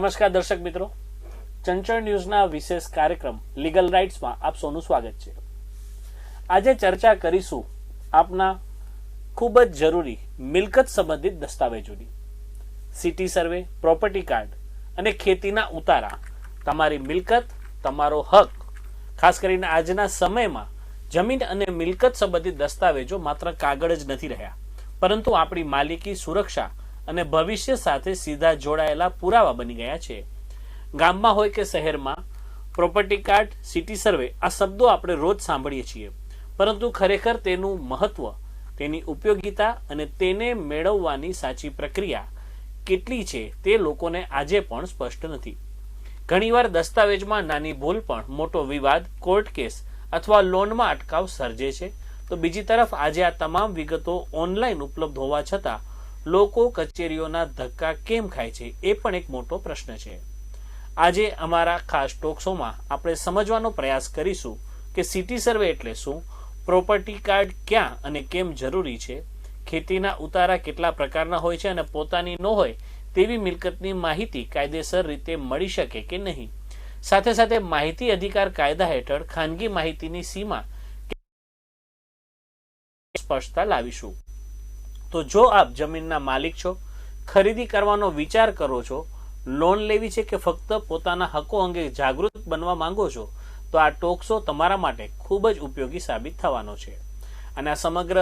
નમસ્કાર દર્શક મિત્રો, ચંચળ ન્યૂઝના વિશેષ કાર્યક્રમ લીગલ રાઇટ્સમાં આપ સૌનું સ્વાગત છે। આજે ચર્ચા કરીશું આપના ખૂબ જ જરૂરી મિલકત સંબંધિત દસ્તાવેજોની। સિટી સર્વે, પ્રોપર્ટી કાર્ડ અને ખેતીના ઉતારા તમારી મિલકત, તમારો હક, ખાસ કરીને આજના સમયમાં જમીન અને મિલકત સંબંધિત દસ્તાવેજો માત્ર કાગળ જ નથી રહ્યા, પરંતુ આપણી માલિકી, સુરક્ષા અને ભવિષ્ય સાથે સીધા જોડાયેલા પુરાવા બની ગયા છે। ગામમાં હોય કે શહેરમાં, પ્રોપર્ટી કાર્ડ, સિટી સર્વે આ શબ્દો આપણે રોજ સાંભળીએ છીએ, પરંતુ ખરેખર તેનું મહત્વ, તેની ઉપયોગિતા અને તેને મેળવવાની સાચી પ્રક્રિયા કેટલી છે તે લોકોને આજે પણ સ્પષ્ટ નથી। ઘણીવાર દસ્તાવેજમાં નાની ભૂલ પણ મોટો વિવાદ, કોર્ટ કેસ અથવા લોનમાં અટકાવ સર્જે છે, તો બીજી તરફ આજે આ તમામ વિગતો ઓનલાઈન ઉપલબ્ધ હોવા છતાં લોકો કચેરીઓના ધક્કા કેમ ખાય છે એ પણ એક મોટો પ્રશ્ન છે। આજે અમારા ખાસ ટોક શોમાં આપણે સમજવાનો પ્રયાસ કરીશું કે સિટી સર્વે એટલે શું, પ્રોપર્ટી કાર્ડ ક્યાં અને કેમ જરૂરી છે, ખેતીના ઉતારા કેટલા પ્રકારના હોય છે અને પોતાની ન હોય તેવી મિલકતની માહિતી કાયદેસર રીતે મળી શકે કે નહીં, સાથે સાથે માહિતી અધિકાર કાયદા હેઠળ ખાનગી માહિતીની સીમા સ્પષ્ટતા લાવીશું। તો જો આપ જમીનના માલિક છો, ખરીદી કરવાનો વિચાર કરો છો, લોન લેવી છે કે ફક્ત પોતાના હકો અંગે જાગૃત બનવા માંગો છો, તો આ ટોક શો તમારા માટે ખૂબ જ ઉપયોગી સાબિત થવાનો છે। અને આ સમગ્ર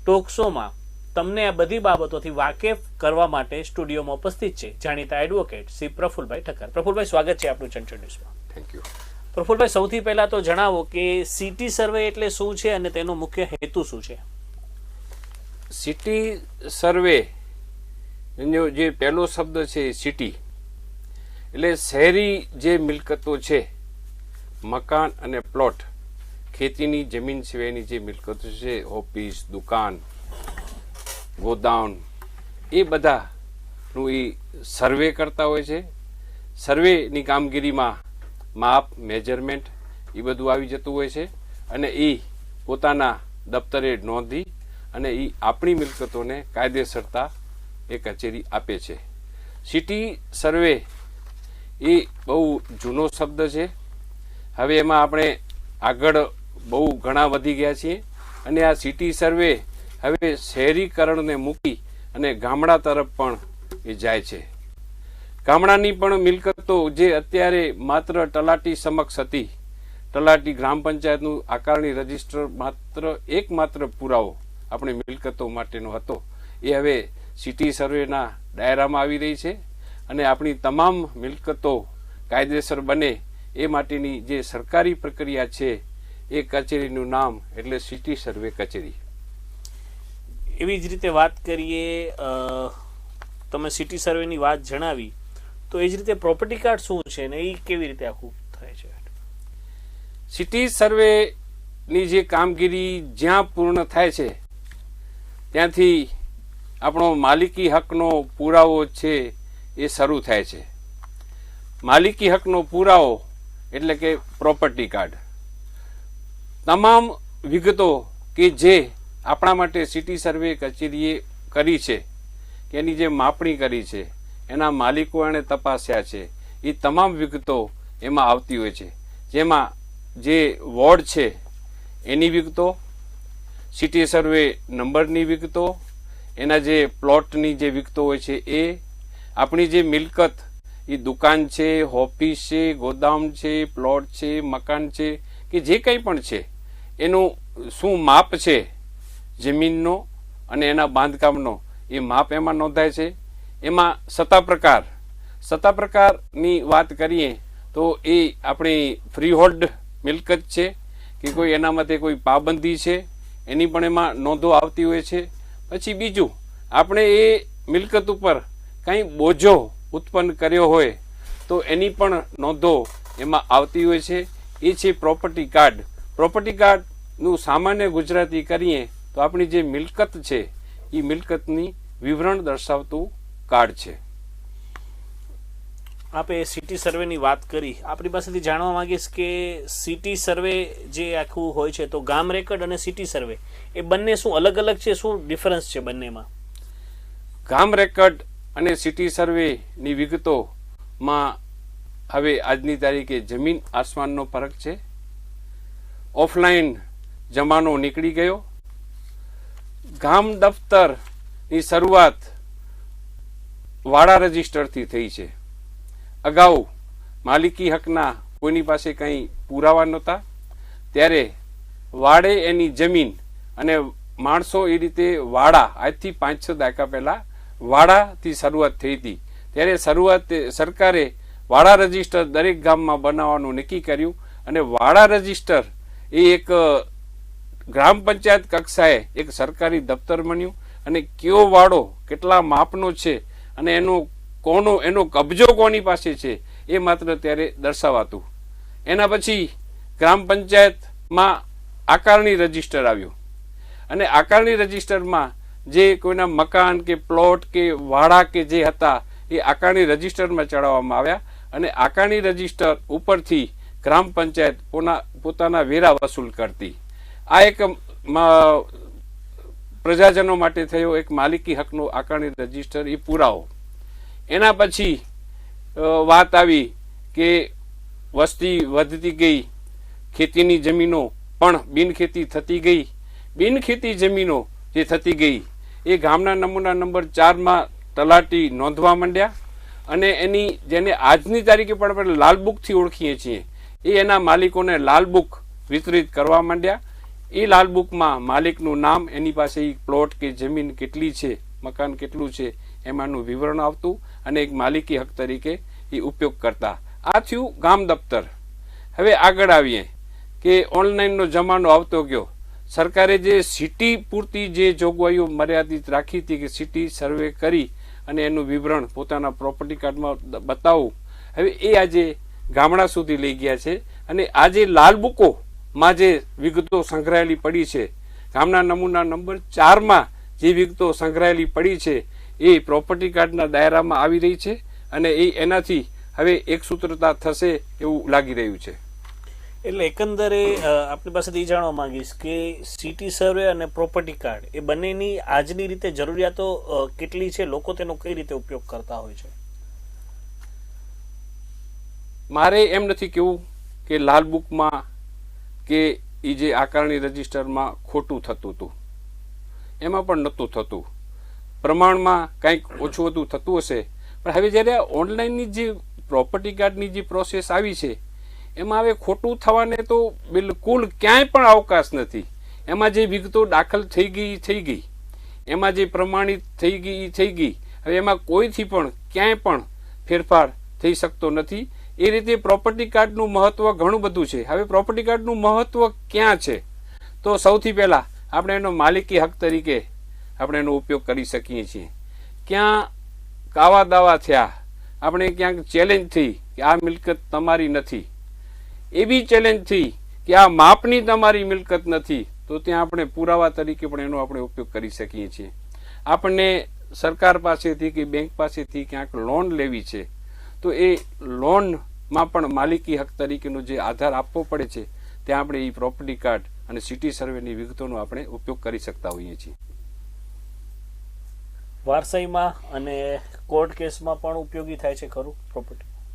ટોક શોમાં તમને આ બધી બાબતોથી વાકેફ કરવા માટે સ્ટુડિયોમાં ઉપસ્થિત છે જાણીતા એડવોકેટ શ્રી પ્રફુલભાઈ ઠક્કર। પ્રફુલભાઈ, સ્વાગત છે આપનું ચંચળ ન્યૂઝમાં। Thank you. પ્રફુલભાઈ, સૌથી પહેલા તો જણાવો કે સિટી સર્વે એટલે શું છે અને તેનો મુખ્ય હેતુ શું છે? સિટી સર્વે જે પહેલો શબ્દ છે સિટી એટલે શહેરી જે મિલકતો છે, મકાન અને પ્લોટ, ખેતીની જમીન સિવાયની જે મિલકતો છે, ઓફિસ, દુકાન, ગોદાઉન, એ બધાનું એ સર્વે કરતા હોય છે। સર્વેની કામગીરીમાં માપ, મેજરમેન્ટ એ બધું આવી જતું હોય છે અને એ પોતાના દફતરે નોંધી અને એ આપણી મિલકતોને કાયદેસરતા એ કચેરી આપે છે। સિટી સર્વે એ બહુ જૂનો શબ્દ છે, હવે એમાં આપણે આગળ બહુ ઘણા વધી ગયા છીએ અને આ સિટી સર્વે હવે શહેરીકરણને મૂકી અને ગામડા તરફ પણ એ જાય છે। ગામડાની પણ મિલકતો જે અત્યારે માત્ર તલાટી સમક્ષ હતી, તલાટી ગ્રામ પંચાયતનું આકારણી રજીસ્ટર એકમાત્ર પુરાવો આપણે મિલકતો માટેનો હતો, એ હવે સિટી સર્વેના દાયરામાં આવી રહી છે અને આપણી તમામ મિલકતો કાયદેસર બને એ માટેની જે સરકારી પ્રક્રિયા છે એ કચેરીનું નામ એટલે સિટી સર્વે કચેરી। એવી જ રીતે વાત કરીએ, તમે સિટી સર્વેની વાત જણાવી, તો એ જ રીતે પ્રોપર્ટી કાર્ડ શું છે ને એ કેવી રીતે આખું થાય છે? સિટી સર્વેની જે કામગીરી જ્યાં પૂર્ણ થાય છે ત્યાંથી આપણો માલિકી હકનો પુરાવો છે એ શરૂ થાય છે। માલિકી હકનો પુરાવો એટલે કે પ્રોપર્ટી કાર્ડ, તમામ વિગતો કે જે આપણા માટે સિટી સર્વે કચેરીએ કરી છે, કે એની જે માપણી કરી છે, એના માલિકો એણે તપાસ્યા છે, એ તમામ વિગતો એમાં આવતી હોય છે। જેમાં જે વોર્ડ છે એની વિગતો, સિટી સર્વે નંબરની વિગતો, એના જે પ્લોટની જે વિગતો હોય છે એ, આપણી જે મિલકત એ દુકાન છે, ઓફિસ છે, ગોદામ છે, પ્લોટ છે, મકાન છે કે જે કંઈ પણ છે એનું શું માપ છે જમીનનો અને એના બાંધકામનો, એ માપ એમાં નોંધાય છે। એમાં સત્તા પ્રકારની વાત કરીએ તો એ આપણી ફ્રી હોલ્ડ મિલકત છે કે કોઈ એના માટે કોઈ પાબંદી છે એની પણ એમાં નોંધો આવતી હોય છે। પછી બીજું, આપણે એ મિલકત ઉપર કંઈ બોજો ઉત્પન્ન કર્યો હોય તો એની પણ નોંધો એમાં આવતી હોય છે, એ છે પ્રોપર્ટી કાર્ડ। પ્રોપર્ટી કાર્ડનું સામાન્ય ગુજરાતી કરીએ તો આપણી જે મિલકત છે એ મિલકતની વિવરણ દર્શાવતું કાર્ડ છે। આપે સિટી સર્વેની વાત કરી, આપણી પાસેથી જાણવા માંગીશ કે સિટી સર્વે જે આખું હોય છે તો ગામ રેકર્ડ અને સિટી સર્વે એ બંને શું અલગ અલગ છે, શું ડિફરન્સ છે બંનેમાં? ગામ રેકર્ડ અને સિટી સર્વેની વિગતો માં હવે આજની તારીખે જમીન આસમાનનો ફરક છે. ઓફલાઈન જમાનો નીકળી ગયો. ગામ દફતરની શરૂઆત વાડા રજીસ્ટરથી થઈ છે. અગાઉ માલિકી હકના કોઈની પાસે કંઈ પુરાવા નહોતા, ત્યારે વાડે એની જમીન અને માણસો એ રીતે વાડા, આજથી 5-6 દાયકા પહેલા વાડાથી શરૂઆત થઈ હતી. ત્યારે સરકારે વાડા રજીસ્ટર દરેક ગામમાં બનાવવાનું નક્કી કર્યું અને વાડા રજીસ્ટર એ એક ગ્રામ પંચાયત કક્ષાએ એક સરકારી દફતર બન્યું અને કયો વાડો કેટલા માપનો છે અને એનો કબજો કોની પાસે છે એ માત્ર ત્યારે દર્શાવાતું. એના પછી ગ્રામ પંચાયતમાં આકારણી રજીસ્ટર આવ્યું અને આકારણી રજીસ્ટરમાં જે કોઈના મકાન કે પ્લોટ કે વાડા કે જે હતા એ આકારણી રજીસ્ટરમાં ચડાવવામાં આવ્યા અને આકારણી રજીસ્ટર ઉપરથી ગ્રામ પંચાયત પોતાના વેરા વસૂલ કરતી. આ એક પ્રજાજનો માટે થયો એક માલિકી હકનો આકારણી રજીસ્ટર, એ પુરાવો. એના પછી વાત આવી કે વસ્તી વધતી ગઈ, ખેતીની જમીનો પણ બિનખેતી થતી ગઈ. બિનખેતી જમીનો જે થતી ગઈ એ ગામના નમૂના નંબર 4માં તલાટી નોંધવા માંડ્યા અને એની જેને આજની તારીખે પણ આપણે લાલબુકથી ઓળખીએ છીએ એ એના માલિકોને લાલબુક વિતરિત કરવા માંડ્યા. એ લાલબુકમાં માલિકનું નામ, એની પાસે પ્લોટ કે જમીન કેટલી છે, મકાન કેટલું છે, એમાંનું વિવરણ આવતું અને એક માલિકી હક તરીકે એ ઉપયોગ કરતા. આ થયું ગામ દફતર. હવે આગળ આવીએ કે ઓનલાઈનનો જમાનો આવતો ગયો. સરકારે જે સિટી પૂરતી જે જોગવાઈઓ મર્યાદિત રાખી હતી કે સિટી સર્વે કરી અને એનું વિવરણ પોતાના પ્રોપર્ટી કાર્ડમાં બતાવવું, હવે એ આજે ગામડા સુધી લઈ ગયા છે અને આજે લાલબુકોમાં જે વિગતો સંગ્રહાયેલી પડી છે, ગામના નમૂના નંબર 4માં જે વિગતો સંગ્રહાયેલી પડી છે એ પ્રોપર્ટી કાર્ડના દાયરામાં આવી રહી છે અને એનાથી હવે એકસૂત્રતા થશે એવું લાગી રહ્યું છે. એટલે એકંદરે આપણી પાસેથી જાણવા માંગીશ કે સિટી સર્વે અને પ્રોપર્ટી કાર્ડ એ બંનેની આજની રીતે જરૂરિયાતો કેટલી છે, લોકો તેનો કઈ રીતે ઉપયોગ કરતા હોય છે? મારે એમ નથી કેવું કે લાલબુકમાં કે એ જે આકારણી રજીસ્ટરમાં ખોટું થતું હતું, એમાં પણ નહોતું થતું. પ્રમાણમાં કંઈક ઓછું વધુ થતું હશે, પણ હવે જ્યારે ઓનલાઈનની જે પ્રોપર્ટી કાર્ડની જે પ્રોસેસ આવી છે એમાં હવે ખોટું થવાને તો બિલકુલ ક્યાંય પણ અવકાશ નથી. એમાં જે વિગતો દાખલ થઈ ગઈ, એમાં જે પ્રમાણિત થઈ ગઈ, હવે એમાં કોઈથી પણ ક્યાંય પણ ફેરફાર થઈ શકતો નથી. એ રીતે પ્રોપર્ટી કાર્ડનું મહત્વ ઘણું બધું છે. હવે પ્રોપર્ટી કાર્ડનું મહત્વ ક્યાં છે? તો સૌથી પહેલા આપણે એનો માલિકી હક તરીકે આપણે એનો ઉપયોગ કરી શકીએ છીએ. ક્યાં કાવા દાવા થયા, આપણે ક્યાંક ચેલેન્જ થઈ કે આ મિલકત તમારી નથી, એવી ચેલેન્જ થઈ કે આ માપની તમારી મિલકત નથી, તો ત્યાં આપણે પુરાવા તરીકે પણ એનો આપણે ઉપયોગ કરી શકીએ છીએ. આપણને સરકાર પાસેથી કે બેંક પાસેથી ક્યાંક લોન લેવી છે તો એ લોનમાં પણ માલિકી હક તરીકેનો જે આધાર આપવો પડે છે, ત્યાં આપણે એ પ્રોપર્ટી કાર્ડ અને સિટી સર્વેની વિગતોનો આપણે ઉપયોગ કરી શકતા હોઈએ છીએ. વારસાઈમાં અને કોર્ટ કેસમાં પણ ઉપયોગી થાય છે ખરું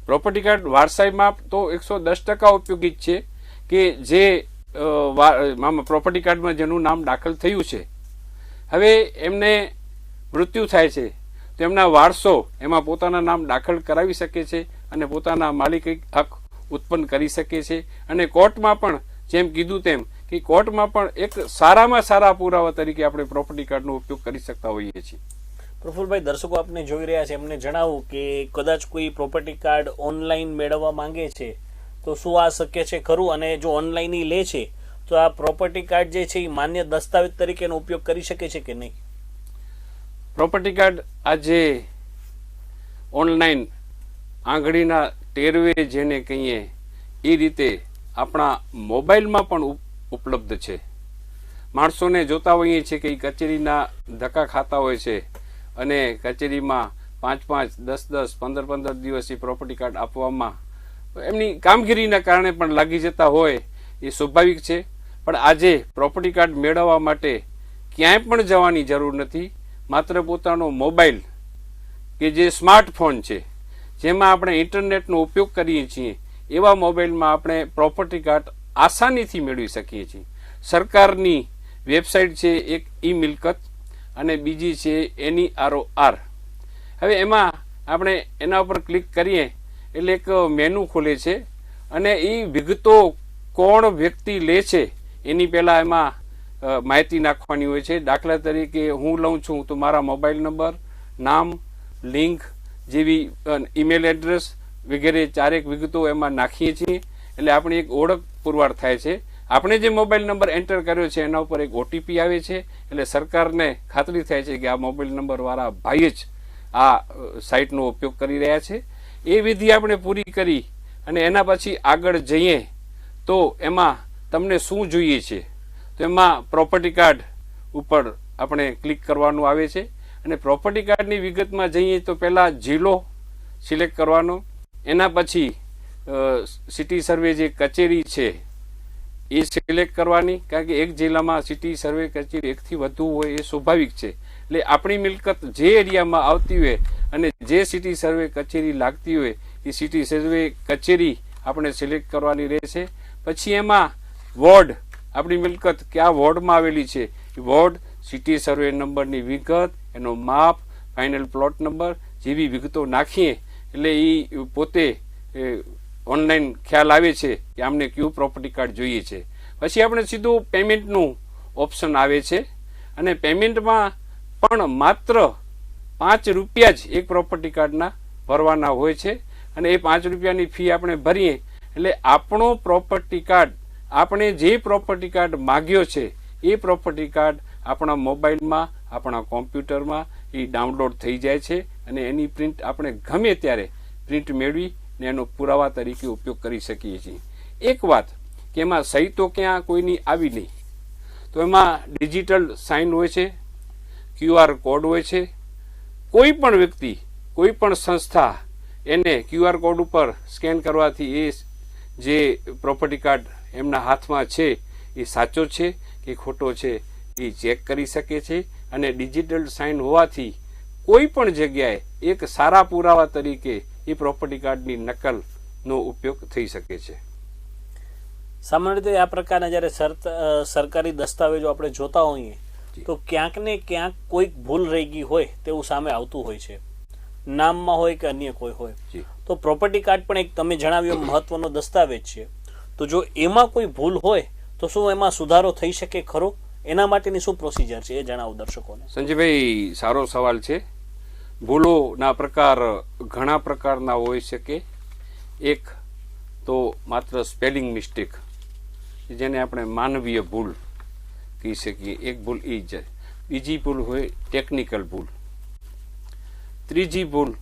પ્રોપર્ટી કાર્ડ? વારસાઈમાં તો 110% ઉપયોગી જ છે કે જે પ્રોપર્ટી કાર્ડમાં જેનું નામ દાખલ થયું છે, હવે એમને મૃત્યુ થાય છે તો એમના વારસો એમાં પોતાના નામ દાખલ કરાવી શકે છે અને પોતાના માલિકી હક ઉત્પન્ન કરી શકે છે. અને કોર્ટમાં પણ જેમ કીધું તેમ કે કોર્ટમાં પણ એક સારામાં સારા પુરાવા તરીકે આપણે પ્રોપર્ટી કાર્ડનો ઉપયોગ કરી શકતા હોઈએ છીએ. પ્રફુલભાઈ, દર્શકો આપને જોઈ રહ્યા છે, એમને જણાવું કે કદાચ કોઈ પ્રોપર્ટી કાર્ડ ઓનલાઈન મેળવવા માંગે છે તો શું આ શક્ય છે ખરું? અને જો ઓનલાઈન લે છે તો આ પ્રોપર્ટી કાર્ડ જે છે એ માન્ય દસ્તાવેજ તરીકેનો ઉપયોગ કરી શકે છે કે નહીં? પ્રોપર્ટી કાર્ડ આજે ઓનલાઈન આંગળીના ટેરવે જેને કહીએ એ રીતે આપણા મોબાઈલમાં પણ ઉપલબ્ધ છે. માણસોને જોતા હોઈએ છીએ કે એ કચેરીના ધક્કા ખાતા હોય છે અને કચેરીમાં 5-5, 10-10, 15-15 દિવસ એ પ્રોપર્ટી કાર્ડ આપવામાં એમની કામગીરીના કારણે પણ લાગી જતા હોય, એ સ્વાભાવિક છે. પણ આજે પ્રોપર્ટી કાર્ડ મેળવવા માટે ક્યાંય પણ જવાની જરૂર નથી. માત્ર પોતાનો મોબાઈલ કે જે સ્માર્ટફોન છે જેમાં આપણે ઇન્ટરનેટનો ઉપયોગ કરીએ છીએ એવા મોબાઈલમાં આપણે પ્રોપર્ટી કાર્ડ આસાનીથી મેળવી શકીએ છીએ. સરકારની વેબસાઇટ છે એક ઈ મિલકત અને બીજી છે NEROR. હવે એમાં આપણે એના ઉપર ક્લિક કરીએ એટલે એક મેનુ ખુલે છે અને એ વિગતો કોણ વ્યક્તિ લે છે એની પહેલા એમાં માહિતી નાખવાની હોય છે. દાખલા તરીકે હું લઉં છું તો મારા મોબાઈલ નંબર, નામ, લિંક જેવી ઈમેલ એડ્રેસ વગેરે ચારેક વિગતો એમાં નાખીએ છીએ એટલે આપણી એક ઓળખ પુરવાર થાય છે. આપણે જે મોબાઈલ નંબર એન્ટર કર્યો છે એના ઉપર એક OTP આવે છે એટલે સરકારને ખાતરી થાય છે કે આ મોબાઈલ નંબર વાળા ભાઈ જ આ સાઇટનો ઉપયોગ કરી રહ્યા છે. એ વિધિ આપણે પૂરી કરી અને એના પછી આગળ જઈએ તો એમાં તમને શું જોઈએ છે તો એમાં પ્રોપર્ટી કાર્ડ ઉપર આપણે ક્લિક કરવાનું આવે છે અને પ્રોપર્ટી કાર્ડની વિગતમાં જઈએ તો પહેલાં જિલ્લો સિલેક્ટ કરવાનો, એના પછી સિટી સર્વે જે કચેરી છે એ સિલેક્ટ કરવાની, કારણ કે એક જિલ્લામાં સિટી સર્વે કચેરી એકથી વધુ હોય એ સ્વાભાવિક છે. એટલે આપણી મિલકત જે એરિયામાં આવતી હોય અને જે સિટી સર્વે કચેરી લાગતી હોય એ સિટી સર્વે કચેરી આપણે સિલેક્ટ કરવાની રહેશે. પછી એમાં વોર્ડ, આપણી મિલકત કયા વોર્ડમાં આવેલી છે એ વોર્ડ, સિટી સર્વે નંબરની વિગત, એનો માપ, ફાઇનલ પ્લોટ નંબર જેવી વિગતો નાખીએ એટલે એ પોતે ઓનલાઈન ખ્યાલ આવે છે કે આમને કયું પ્રોપર્ટી કાર્ડ જોઈએ છે. પછી આપણે સીધું પેમેન્ટનું ઓપ્શન આવે છે અને પેમેન્ટમાં પણ માત્ર 5 રૂપિયા જ એક પ્રોપર્ટી કાર્ડના ભરવાના હોય છે અને એ 5 રૂપિયાની ફી આપણે ભરીએ એટલે આપણો પ્રોપર્ટી કાર્ડ, આપણે જે પ્રોપર્ટી કાર્ડ માગ્યો છે એ પ્રોપર્ટી કાર્ડ આપણા મોબાઈલમાં, આપણા કોમ્પ્યુટરમાં એ ડાઉનલોડ થઈ જાય છે અને એની પ્રિન્ટ આપણે ગમે ત્યારે પ્રિન્ટ મેળવી ને એનો પુરાવા તરીકે ઉપયોગ કરી શકીએ છીએ. એક વાત કે એમાં સહી તો ક્યાં કોઈની આવી નહીં, તો એમાં ડિજિટલ સાઇન હોય છે, QR કોડ હોય છે. કોઈ પણ વ્યક્તિ, કોઈ પણ સંસ્થા એને QR કોડ ઉપર સ્કેન કરવાથી એ જે પ્રોપર્ટી કાર્ડ એમના હાથમાં છે એ સાચો છે કે ખોટો છે એ ચેક કરી શકે છે અને ડિજિટલ સાઇન હોવાથી કોઈ પણ જગ્યાએ એક સારા પુરાવા તરીકે એ પ્રોપર્ટી કાર્ડની નકલનો ઉપયોગ થઈ શકે છે. સામાન્ય રીતે આ પ્રકારના જ્યારે સરકારી દસ્તાવેજો આપણે જોતા હોઈએ તો ક્યાંક ને ક્યાંક કોઈક ભૂલ રહી ગઈ હોય તેવું સામે આવતું હોય છે, નામમાં હોય કે અન્ય કોઈ હોય. તો પ્રોપર્ટી કાર્ડ પણ એક તમે જણાવ્યો મહત્વનો દસ્તાવેજ છે. તો જો એમાં કોઈ ભૂલ હોય તો શું એમાં સુધારો થઈ શકે ખરો? એના માટેની શું પ્રોસિજર છે એ જણાવો દર્શકોને. સંજયભાઈ, સારો સવાલ છે. ભૂલોના પ્રકાર ઘણા પ્રકારના હોઈ શકે. એક તો માત્ર સ્પેલિંગ મિસ્ટેક, જેને આપણે માનવીય ભૂલ કહી શકીએ, એક ભૂલ એ જ. બીજી ભૂલ હોય ટેકનિકલ ભૂલ. ત્રીજી ભૂલ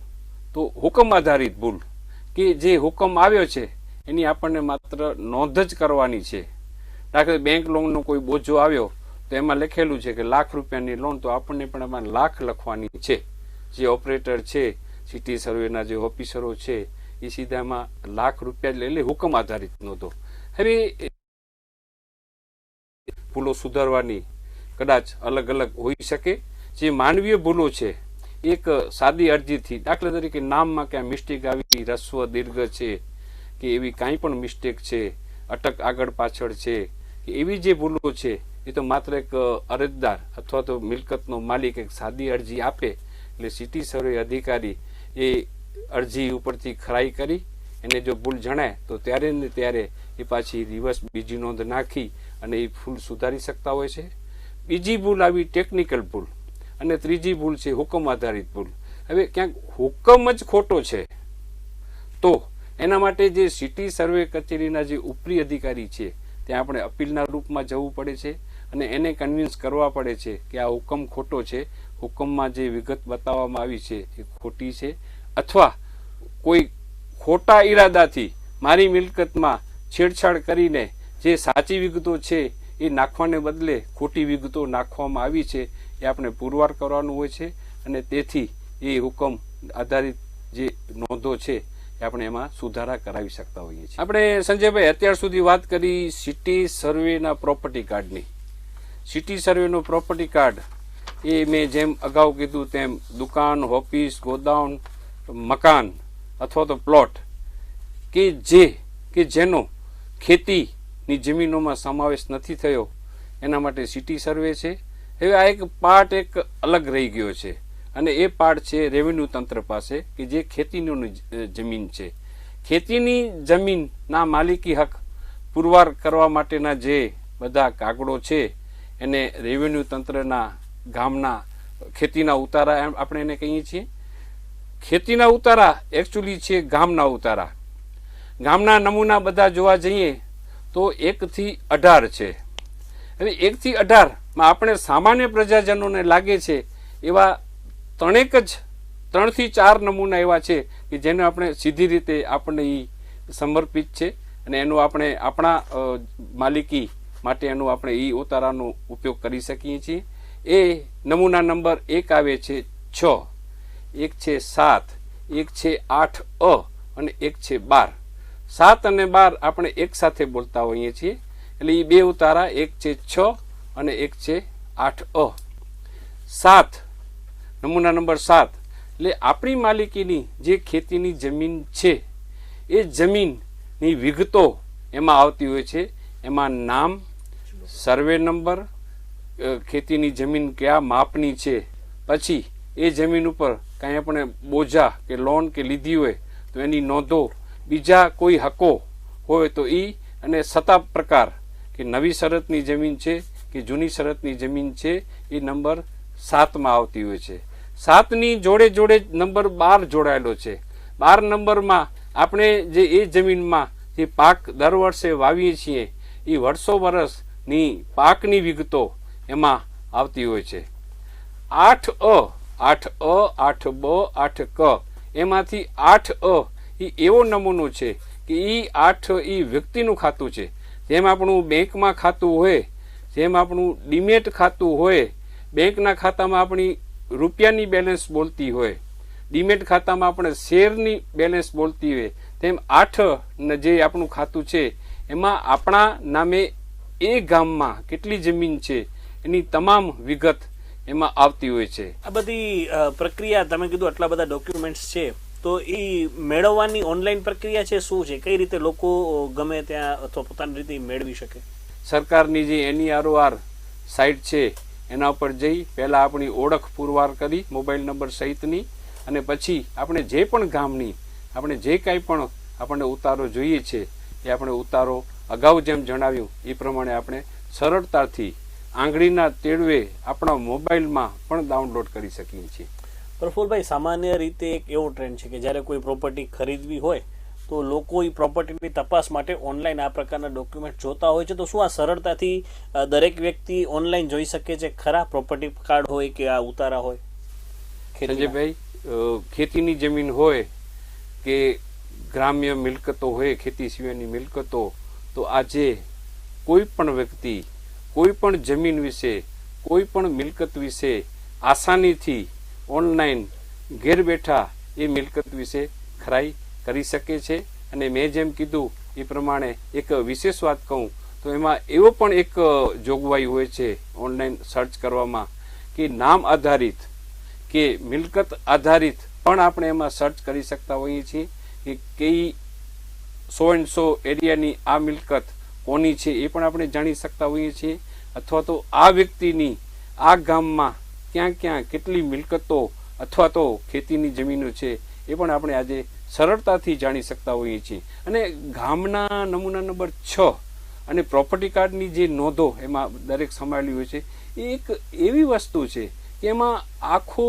તો હુકમ આધારિત ભૂલ, કે જે હુકમ આવ્યો છે એની આપણને માત્ર નોંધ જ કરવાની છે. દાખલા બેંક લોનનો કોઈ બોજો આવ્યો તો એમાં લખેલું છે કે ₹1,00,000ની લોન, તો આપણને પણ એમાં લાખ લખવાની છે. જે ઓપરેટર છે, સિટી સર્વેના જે ઓફિસરો છે એ સીધામાં ₹1,00,000 એટલે હુકમ આધારિત નોંધો. હવે ભૂલો સુધારવાની કદાચ અલગ અલગ હોઈ શકે. જે માનવીય ભૂલો છે એક સાદી અરજીથી, દાખલા તરીકે નામમાં ક્યાં મિસ્ટેક આવી, રસ્વ દીર્ઘ છે કે એવી કાંઈ પણ મિસ્ટેક છે, અટક આગળ પાછળ છે કે એવી જે ભૂલો છે એ તો માત્ર એક અરજદાર અથવા તો મિલકતનો માલિક એક સાદી અરજી આપે એટલે સિટી સર્વે અધિકારી એ અરજી ઉપરથી ખરાઈ કરી એને જો ભૂલ જણાય તો ત્યારે ને ત્યારે એ પાછી રિવર્સ બીજી નોંધ નાખી અને એ ભૂલ સુધારી શકતા હોય છે. બીજી ભૂલ આવી ટેકનિકલ ભૂલ અને ત્રીજી ભૂલ છે હુકમ આધારિત ભૂલ. હવે ક્યાંક હુકમ જ ખોટો છે તો એના માટે જે સિટી સર્વે કચેરીના જે ઉપરી અધિકારી છે ત્યાં આપણે અપીલના રૂપમાં જવું પડે છે અને એને કન્વિન્સ કરવા પડે છે કે આ હુકમ ખોટો છે, હુકમમાં જે વિગત બતાવવામાં આવી છે એ ખોટી છે, અથવા કોઈ ખોટા ઈરાદાથી મારી મિલકતમાં છેડછાડ કરીને જે સાચી વિગતો છે એ નાખવાને બદલે ખોટી વિગતો નાખવામાં આવી છે એ આપણે પુરવાર કરવાનું હોય છે અને તેથી એ હુકમ આધારિત જે નોંધો છે એ આપણે એમાં સુધારા કરાવી શકતા હોઈએ છીએ. આપણે સંજયભાઈ અત્યાર સુધી વાત કરી સિટી સર્વેના પ્રોપર્ટી કાર્ડની. સિટી સર્વેનો પ્રોપર્ટી કાર્ડ એ મેં જેમ અગાઉ કીધું તેમ દુકાન, ઓફિસ, ગોડાઉન, મકાન અથવા તો પ્લોટ કે જેનો ખેતીની જમીનોમાં સમાવેશ નથી થયો એના માટે સિટી સર્વે છે. હવે આ એક પાર્ટ એક અલગ રહી ગયો છે અને એ પાર્ટ છે રેવન્યુ તંત્ર પાસે કે જે ખેતીની જમીન છે. ખેતીની જમીનના માલિકી હક પુરવાર કરવા માટેના જે બધા કાગળો છે એને રેવન્યુ તંત્રના ગામના ખેતીના ઉતારા આપણે એને કહીએ છીએ. ખેતીના ઉતારા એકચ્યુઅલી છે ગામના ઉતારા. ગામના નમૂના બધા જોવા જઈએ તો 1 થી 18 છે. હવે 1 થી 18 માં આપણે સામાન્ય પ્રજાજનોને લાગે છે એવા 3 થી 4 નમૂના એવા છે કે જેને આપણે સીધી રીતે આપણને એ સમર્પિત છે અને એનું આપણે આપણા માલિકી માટે એનું આપણે એ ઉતારાનો ઉપયોગ કરી શકીએ છીએ. એ નમૂના નંબર 1 આવે છે 6, 1 છે 7, 1 છે 8 અને 1 છે 12. 7 અને 12 આપણે એક સાથે બોલતા હોઈએ છીએ એટલે એ બે ઉતારા 1 છે 6 અને 1 છે 8. 7 નમૂના નંબર 7 એટલે આપણી માલિકીની જે ખેતીની જમીન છે એ જમીનની વિગતો એમાં આવતી હોય છે. એમાં નામ, સર્વે નંબર, ખેતીની જમીન કયા માપની છે, પછી એ જમીન ઉપર કાંઈ આપણે બોજા કે લોન કે લીધી હોય તો એની નોંધો, બીજા કોઈ હકો હોય તો એ, અને સત્તા પ્રકાર કે નવી શરતની જમીન છે કે જૂની શરતની જમીન છે એ નંબર 7માં આવતી હોય છે. 7ની જોડે જોડે નંબર 12 જોડાયેલો છે. 12 નંબરમાં આપણે જે એ જમીનમાં જે પાક દર વર્ષે વાવીએ છીએ એ વર્ષો વર્ષની પાકની વિગતો એમાં આવતી હોય છે. 8A, 8A, 8B, 8K એમાંથી 8A એ એવો નમૂનો છે કે એ 8 એ વ્યક્તિનું ખાતું છે. જેમ આપણું બેંકમાં ખાતું હોય, જેમ આપણું ડીમેટ ખાતું હોય, બેંકના ખાતામાં આપણી રૂપિયાની બેલેન્સ બોલતી હોય, ડીમેટ ખાતામાં આપણે શેરની બેલેન્સ બોલતી હોય, તેમ 8 જે આપણું ખાતું છે એમાં આપણા નામે એ ગામમાં કેટલી જમીન છે એની તમામ વિગત એમાં આવતી હોય છે. આ બધી પ્રક્રિયા તમે કીધું આટલા બધા ડોક્યુમેન્ટ્સ છે તો એ મેળવવાની ઓનલાઈન પ્રક્રિયા છે, શું છે, કઈ રીતે લોકો ગમે ત્યાં અથવા પોતાની રીતે મેળવી શકે? સરકારની જે NEROR સાઇટ છે એના ઉપર જઈ પહેલાં આપણી ઓળખ પુરવાર કરી મોબાઈલ નંબર સહિતની, અને પછી આપણે જે પણ ગામની આપણે જે કાંઈ પણ આપણને ઉતારો જોઈએ છે એ આપણે ઉતારો અગાઉ જેમ જણાવ્યું એ પ્રમાણે આપણે સરળતાથી આંગળીના તેડવે આપણા મોબાઈલમાં પણ ડાઉનલોડ કરી શકીએ છીએ. પ્રફુલભાઈ, સામાન્ય રીતે એક એવો ટ્રેન્ડ છે કે જ્યારે કોઈ પ્રોપર્ટી ખરીદવી હોય તો લોકો એ પ્રોપર્ટીની તપાસ માટે ઓનલાઈન આ પ્રકારના ડોક્યુમેન્ટ જોતા હોય છે. તો શું આ સરળતાથી દરેક વ્યક્તિ ઓનલાઈન જોઈ શકે છે ખરા? પ્રોપર્ટી કાર્ડ હોય કે આ ઉતારા હોય? સંજયભાઈ, ખેતીની જમીન હોય કે ગ્રામ્ય મિલકતો હોય, ખેતી સિવાયની મિલકતો, તો આજે કોઈ પણ વ્યક્તિ કોઈ પણ જમીન વિશે, કોઈ પણ મિલકત વિશે આસાનીથી ઓનલાઈન ઘેર બેઠા એ મિલકત વિશે ખરાઈ કરી શકે છે. અને મેં જેમ કીધું એ પ્રમાણે એક વિશેષ વાત કહું તો એમાં એવો પણ એક જોગવાઈ હોય છે ઓનલાઈન સર્ચ કરવામાં કે નામ આધારિત કે મિલકત આધારિત પણ આપણે એમાં સર્ચ કરી શકતા હોઈએ છીએ કે કઈ 100 એરિયાની આ મિલકત કોની છે એ પણ આપણે જાણી શકતા હોઈએ છીએ, અથવા તો આ વ્યક્તિની આ ગામમાં ક્યાં ક્યાં કેટલી મિલકતો અથવા તો ખેતીની જમીનો છે એ પણ આપણે આજે સરળતાથી જાણી શકતા હોઈએ છીએ. અને ગામના નમૂના નંબર 6 અને પ્રોપર્ટી કાર્ડની જે નોંધો એમાં દરેક સમાયેલી હોય છે એ એક એવી વસ્તુ છે કે એમાં આખો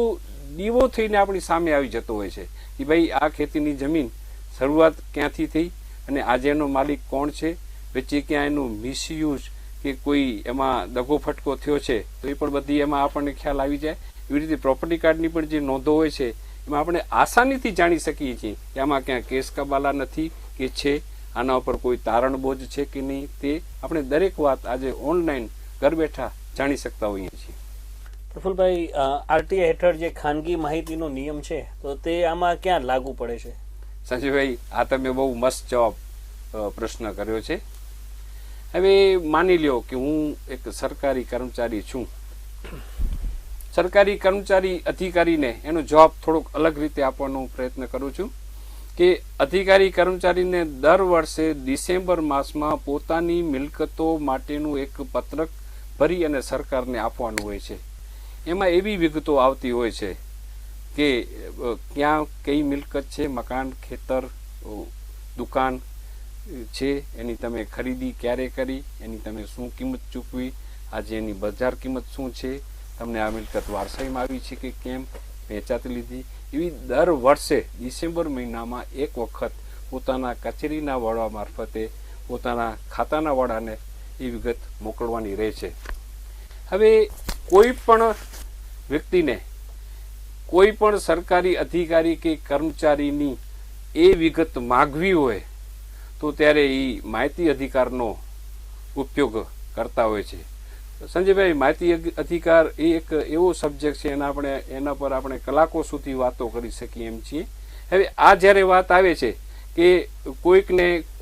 દીવો થઈને આપણી સામે આવી જતો હોય છે કે ભાઈ આ ખેતીની જમીન શરૂઆત ક્યાંથી થઈ અને આજે એનો માલિક કોણ છે, વચ્ચે ક્યાં એનું મિસયુઝ કે કોઈ એમાં દગો ફટકો થયો છે તો એ પણ બધી એમાં આપણને ખ્યાલ આવી જાય. એવી રીતે પ્રોપર્ટી કાર્ડની પણ જે નોંધો હોય છે એમાં આપણે આસાનીથી જાણી શકીએ છીએ કે આમાં ક્યાં કેસ કબાલા નથી કે છે, આના ઉપર કોઈ તારણ બોજ છે કે નહીં, તે આપણે દરેક વાત આજે ઓનલાઈન ઘર બેઠા જાણી શકતા હોઈએ છીએ. પ્રફુલભાઈ, આરટીઆઈ હેઠળ જે ખાનગી માહિતીનો નિયમ છે તો તે આમાં ક્યાં લાગુ પડે છે? સંજયભાઈ, આ તમે બહુ મસ્ત જવાબ પ્રશ્ન કર્યો છે. હવે માની લ્યો કે હું એક સરકારી કર્મચારી છું. સરકારી કર્મચારી અધિકારીને એનો જવાબ થોડોક અલગ રીતે આપવાનો પ્રયત્ન કરું છું કે અધિકારી કર્મચારીને દર વર્ષે ડિસેમ્બર માસમાં પોતાની મિલકતો માટેનું એક પત્રક ભરી અને સરકારને આપવાનું હોય છે. એમાં એવી વિગતો આવતી હોય છે કે ક્યાં કઈ મિલકત છે, મકાન, ખેતર, દુકાન છે, એની તમે ખરીદી ક્યારે કરી, એની તમે શું કિંમત ચૂકવી, આજે એની બજાર કિંમત શું છે, તમને આ મિલકત વારસાઈમાં આવી છે કે કેમ, વેચાતી લીધી. એવી દર વર્ષે ડિસેમ્બર મહિનામાં એક વખત પોતાના કચેરીના વડા મારફતે પોતાના ખાતાના વડાને એ વિગત મોકલવાની રહે છે. હવે કોઈ પણ વ્યક્તિને કોઈ પણ સરકારી અધિકારી કે કર્મચારીની એ વિગત માગવી હોય તો ત્યારે એ માહિતી અધિકારનો ઉપયોગ કરતા હોય છે. સંજયભાઈ, માહિતી અધિકાર એ એક એવો સબ્જેક્ટ છે એના પર આપણે કલાકો સુધી વાતો કરી શકીએ એમ છીએ. હવે આ જ્યારે વાત આવે છે કે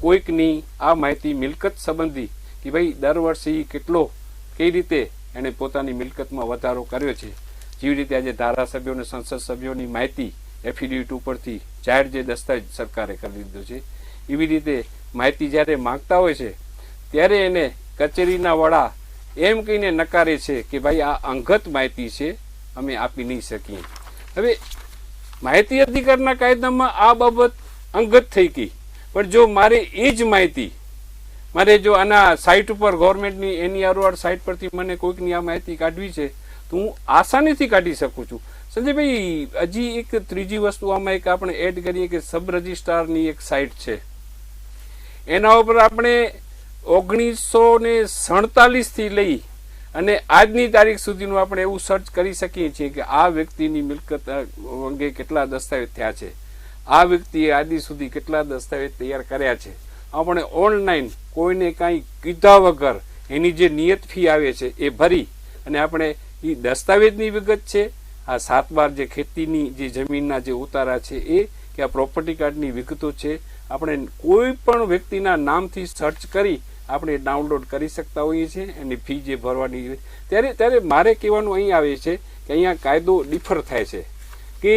કોઈકની આ માહિતી મિલકત સંબંધી કે ભાઈ દર વર્ષે કઈ રીતે એને પોતાની મિલકતમાં વધારો કર્યો છે, જેવી રીતે આજે ધારાસભ્યો અને સંસદ સભ્યોની માહિતી એફિડેવિટ ઉપરથી જાહેર જે દસ્તાવેજ સરકારે કરી દીધો છે, એવી રીતે માહિતી જ્યારે માંગતા હોય છે ત્યારે એને કચેરીના વડા એમ કહીને નકારે છે કે ભાઈ આ અંગત માહિતી છે, અમે આપી નહીં શકીએ. હવે માહિતી અધિકારના કાયદામાં આ બાબત અંગત થઈ ગઈ, પણ જો મારે એ જ માહિતી જો આના સાઇટ ઉપર ગવર્મેન્ટની NEROR સાઇટ પરથી મને કોઈકની આ માહિતી કાઢવી છે તો હું આસાનીથી કાઢી શકું છું. સંજયભાઈ, હજી એક ત્રીજી વસ્તુ આમાં એક આપણે એડ કરીએ કે સબ રજિસ્ટ્રારની એક સાઇટ છે, એના ઉપર આપણે 1947 થી લઈ અને આજની તારીખ સુધીનું આપણે એવું સર્ચ કરી શકીએ છીએ કે આ વ્યક્તિની મિલકત અંગે કેટલા દસ્તાવેજ થયા છે, આ વ્યક્તિએ આદિ સુધી કેટલા દસ્તાવેજ તૈયાર કર્યા છે. આપણે ઓનલાઈન કોઈને કાંઈ કીધા વગર એની જે નિયત ફી આવે છે એ ભરી અને આપણે એ દસ્તાવેજની વિગત છે, આ 7/12 જે ખેતીની જે જમીનના જે ઉતારા છે એ કે આ પ્રોપર્ટી કાર્ડની વિગતો છે, આપણે કોઈ પણ વ્યક્તિના નામથી સર્ચ કરી આપણે ડાઉનલોડ કરી શકતા હોઈએ છીએ. એની ફી જે ભરવાની ત્યારે મારે કહેવાનું અહીં આવે છે કે અહીંયા કાયદો ડિફર થાય છે કે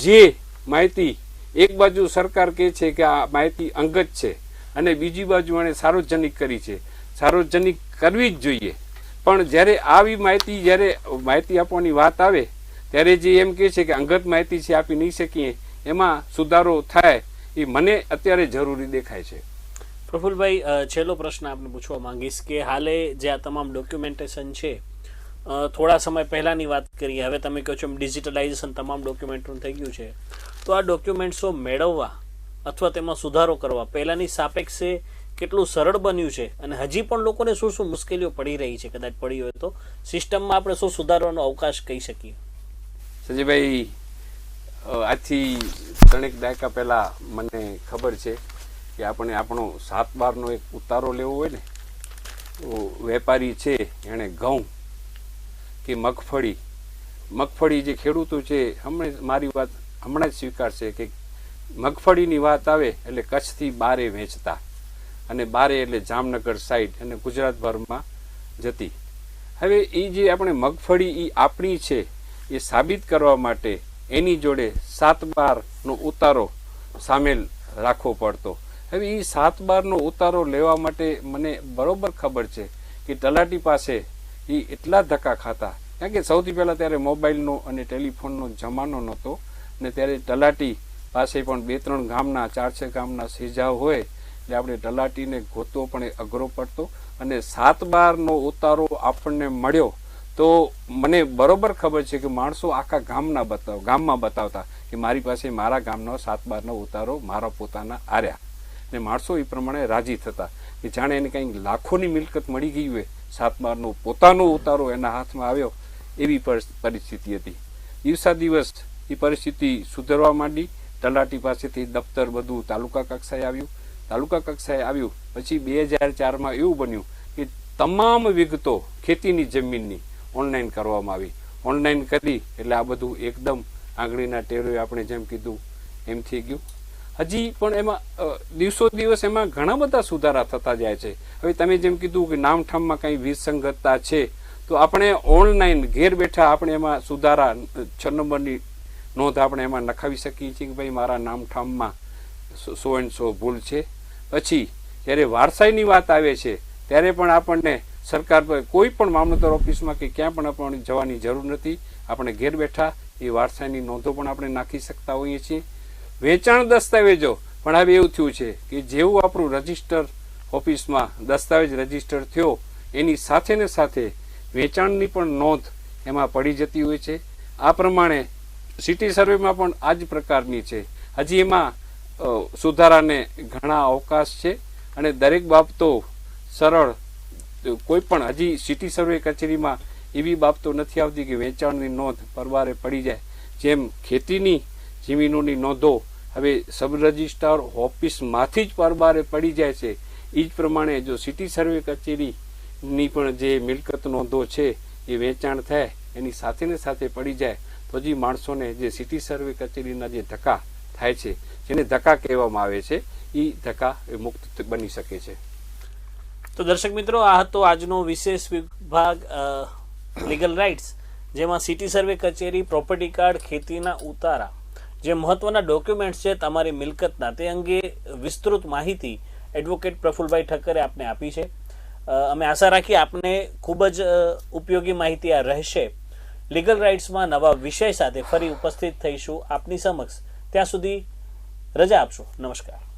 જે માહિતી એક બાજુ સરકાર કહે છે કે આ માહિતી અંગત છે અને બીજી બાજુ એને સાર્વજનિક કરી છે, સાર્વજનિક કરવી જ જોઈએ, પણ જ્યારે આવી માહિતી આપવાની વાત આવે ત્યારે જે એમ કહે છે કે અંગત માહિતી છે આપી નહીં શકીએ, એમાં સુધારો થાય એ મને અત્યારે જરૂરી દેખાય છે. પ્રફુલભાઈ, છેલ્લો પ્રશ્ન આપને પૂછવા માંગીશ કે હાલે જે આ તમામ ડોક્યુમેન્ટેશન છે, થોડા સમય પહેલાની વાત કરીએ, હવે તમે કહો છો એમ ડિજિટલાઇઝેશન તમામ ડોક્યુમેન્ટનું થઈ ગયું છે, તો આ ડોક્યુમેન્ટ્સો મેળવવા અથવા તેમાં સુધારો કરવા પહેલાની સાપેક્ષે કેટલું સરળ બન્યું છે અને હજી પણ લોકોને શું શું મુશ્કેલીઓ પડી રહી છે, કદાચ પડી હોય તો સિસ્ટમમાં આપણે શું સુધારવાનો અવકાશ કહી શકીએ? સંજયભાઈ, આજથી 3 દાયકા પહેલા મને ખબર છે કે આપણે આપણો 7/12 એક ઉતારો લેવો હોય ને તો વેપારી છે એણે ઘઉં કે મગફળી જે ખેડૂતો છે મારી વાત હમણાં જ સ્વીકારશે કે મગફળીની વાત આવે એટલે કચ્છથી બારે વેચતા અને બારે એટલે જામનગર સાઈડ અને ગુજરાતભરમાં જતી. હવે એ જે આપણે મગફળી એ આપણી છે એ સાબિત કરવા માટે એની જોડે 7/12 ઉતારો સામેલ રાખવો પડતો. હવે એ 7/12 ઉતારો લેવા માટે મને બરોબર ખબર છે કે તલાટી પાસે એ એટલા ધક્કા ખાતા, કારણ કે સૌથી પહેલા ત્યારે મોબાઈલનો અને ટેલિફોનનો જમાનો નહોતો ને ત્યારે તલાટી પાસે પણ 2-3 ગામના 4-6 ગામના સેજાવ હોય એટલે આપણે તલાટીને ગોતવો પણ અઘરો પડતો અને 7/12 ઉતારો આપણને મળ્યો તો મને બરોબર ખબર છે કે માણસો આખા ગામમાં બતાવતા કે મારી પાસે મારા ગામનો 7/12 ઉતારો મારા પોતાના આર્યા ને માણસો એ પ્રમાણે રાજી થતા કે જાણે એને કંઈક લાખોની મિલકત મળી ગઈ હોય, 7/12 પોતાનો ઉતારો એના હાથમાં આવ્યો એવી પરિસ્થિતિ હતી. દિવસા દિવસ એ પરિસ્થિતિ સુધરવા માંડી. તલાટી પાસેથી દફતર બધું તાલુકા કક્ષાએ આવ્યું. પછી 2004માં એવું બન્યું કે તમામ વિગતો ખેતીની જમીનની ઓનલાઈન કરવામાં આવી. ઓનલાઈન કરી એટલે આ બધું એકદમ આંગળીના ટેરવે આપણે જેમ કીધું એમ થઈ ગયું. હજી પણ એમાં દિવસો દિવસ એમાં ઘણા બધા સુધારા થતા જાય છે. હવે તમે જેમ કીધું કે નામઠામમાં કંઈ વિસંગતતા છે તો આપણે ઓનલાઈન ઘેર બેઠા આપણે એમાં સુધારા 6 નંબરની નોંધ આપણે એમાં નખાવી શકીએ છીએ કે ભાઈ મારા નામઠામમાં સો એન્ડ સો ભૂલ છે. પછી જ્યારે વારસાઈની વાત આવે છે ત્યારે પણ આપણને સરકાર પર કોઈ પણ મામલતદાર ઓફિસમાં કે ક્યાં પણ આપણે જવાની જરૂર નથી. આપણે ઘેર બેઠા એ વારસાઈની નોંધો પણ આપણે નાખી શકતા હોઈએ છીએ. વેચાણ દસ્તાવેજો પણ હવે એવું થયું છે કે જેવું આપણું રજિસ્ટર ઓફિસમાં દસ્તાવેજ રજિસ્ટર થયો એની સાથે ને સાથે વેચાણની પણ નોંધ એમાં પડી જતી હોય છે. આ પ્રમાણે સિટી સર્વેમાં પણ આ જ પ્રકારની છે. હજી એમાં સુધારાને ઘણા અવકાશ છે અને દરેક બાબતો સરળ કોઈ પણ હજી સિટી સર્વે કચેરીમાં એવી બાબતો નથી આવતી કે વેચાણની નોંધ પરવારે પડી જાય. જેમ ખેતીની જમીનોની નોંધો હવે સબ રજિસ્ટ્રાર ઓફિસમાંથી જ પરવારે પડી જાય છે, એ જ પ્રમાણે જો સિટી સર્વે કચેરીની પણ જે મિલકત નોંધો છે એ વેચાણ થાય એની સાથે ને સાથે પડી જાય તો જ માણસોને જે સિટી સર્વે કચેરીના જે ધક્કા થાય છે, જેને ધક્કા કહેવામાં આવે છે, એ ધક્કા મુક્ત બની શકે છે. તો દર્શક મિત્રો, આ હતો આજનો વિશેષ વિભાગ લીગલ રાઇટ્સ, જેમાં સિટી સર્વે કચેરી, પ્રોપર્ટી કાર્ડ, ખેતીના ઉતારા, જે મહત્વના ડોક્યુમેન્ટ્સ છે તમારી મિલકતના, તે અંગે વિસ્તૃત માહિતી એડવોકેટ પ્રફુલભાઈ ઠક્કરે આપને આપી છે. અમે આશા રાખીએ આપને ખૂબ જ ઉપયોગી માહિતી આ રહેશે. લીગલ રાઇટ્સમાં નવા વિષય સાથે ફરી ઉપસ્થિત થઈશું આપની સમક્ષ. ત્યાં સુધી રજા આપશો. નમસ્કાર.